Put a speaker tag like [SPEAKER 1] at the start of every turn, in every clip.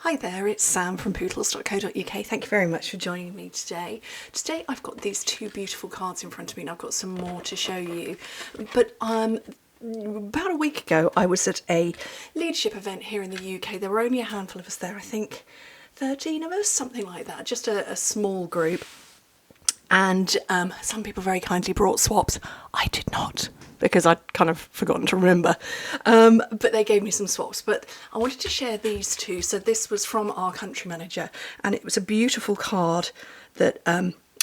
[SPEAKER 1] Hi there, it's Sam from Pootles.co.uk. Thank you very much for joining me today. Today I've got these two beautiful cards in front of me and I've got some more to show you. But about a week ago I was at a leadership event here in the UK. There were only a handful of us there, I think 13 of us, something like that, just a small group. And some people very kindly brought swaps. I did not, because I'd kind of forgotten to remember. But they gave me some swaps. But I wanted to share these two. So this was from our country manager, and it was a beautiful card that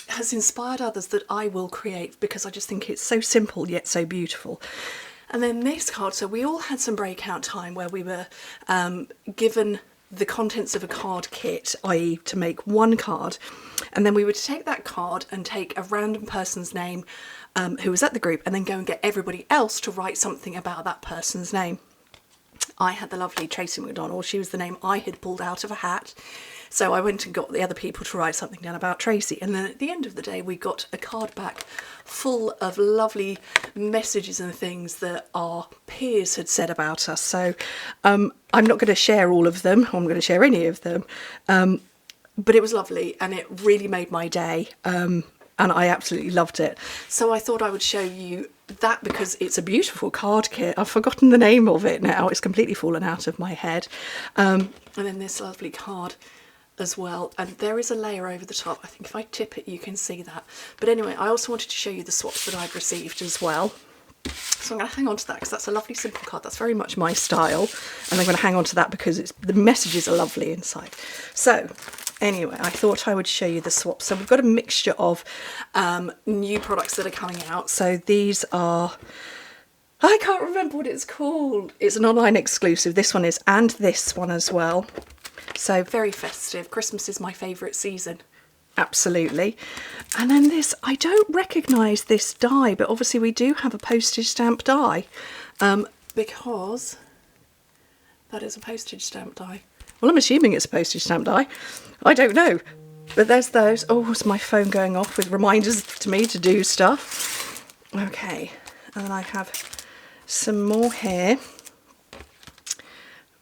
[SPEAKER 1] has inspired others that I will create, because I just think it's so simple yet so beautiful. And then this card, so we all had some breakout time where we were given the contents of a card kit, i.e. to make one card, and then we were to take that card and take a random person's name who was at the group, and then go and get everybody else to write something about that person's name. I had the lovely Tracy McDonald. She was the name I had pulled out of a hat. So I went and got the other people to write something down about Tracy. And then at the end of the day, we got a card back full of lovely messages and things that our peers had said about us. So I'm not going to share all of them. I'm going to share any of them. But it was lovely and it really made my day. And I absolutely loved it. So I thought I would show you that because it's a beautiful card kit. I've forgotten the name of it now. It's completely fallen out of my head. And then this lovely card as well. And there is a layer over the top. I think if I tip it, you can see that. But anyway, I also wanted to show you the swaps that I've received as well. So I'm going to hang on to that because that's a lovely simple card. That's very much my style. And I'm going to hang on to that because the messages are lovely inside. So anyway, I thought I would show you the swaps. So we've got a mixture of new products that are coming out. So these are, I can't remember what it's called. It's an online exclusive. This one is, and this one as well. So very festive. Christmas is my favourite season. Absolutely. And then this, I don't recognise this die, but obviously we do have a postage stamp die because that is a postage stamp die. Well, I'm assuming it's a postage stamp die. I don't know. But there's those. Oh, it's my phone going off with reminders to me to do stuff. Okay. And then I have some more here.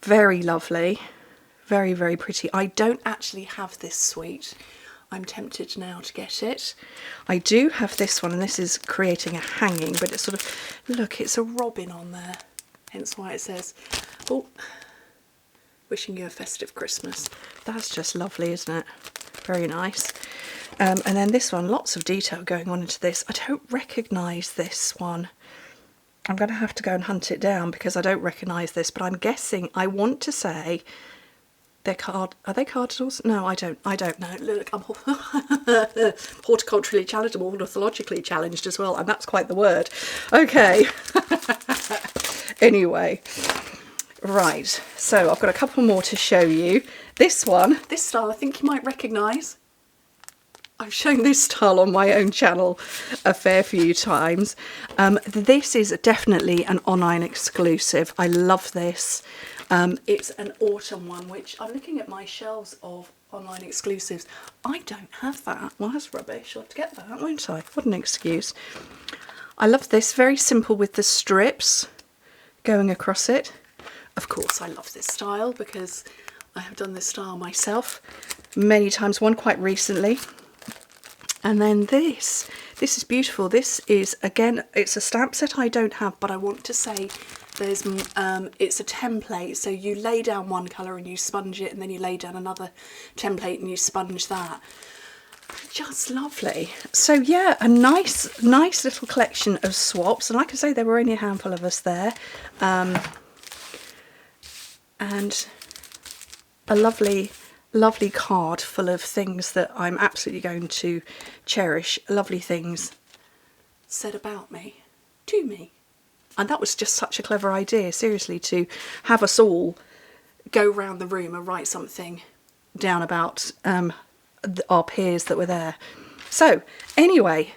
[SPEAKER 1] Very lovely. Very, very pretty. I don't actually have this suite. I'm tempted now to get it. I do have this one, and this is creating a hanging, but it's sort of, look, it's a robin on there. Hence why it says, oh, wishing you a festive Christmas. That's just lovely, isn't it? Very nice. And then this one, lots of detail going on into this. I don't recognise this one. I'm going to have to go and hunt it down because I don't recognise this, but I'm guessing, I want to say, are they cardinals? No, I don't know. Look, I'm horticulturally challenged, I'm ornithologically challenged as well, and that's quite the word. Okay. Anyway, right, so I've got a couple more to show you. This one, this style, I think you might recognise. I've shown this style on my own channel a fair few times. This is definitely an online exclusive. I love this. It's an autumn one, which I'm looking at my shelves of online exclusives. I don't have that. Well, that's rubbish. I'll have to get that, won't I? What an excuse. I love this. Very simple with the strips going across it. Of course, I love this style because I have done this style myself many times, one quite recently. And then this is beautiful. This is, again, it's a stamp set I don't have, but I want to say there's, it's a template. So you lay down one colour and you sponge it, and then you lay down another template and you sponge that. Just lovely. So yeah, a nice little collection of swaps. And like I say, there were only a handful of us there. And a lovely card full of things that I'm absolutely going to cherish. Lovely things said about me, to me. And that was just such a clever idea, seriously, to have us all go round the room and write something down about our peers that were there. So anyway,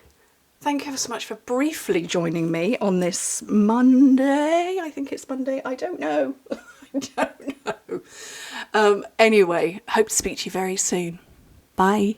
[SPEAKER 1] thank you ever so much for briefly joining me on this Monday. I think it's Monday. I don't know. I don't know. Anyway, hope to speak to you very soon. Bye.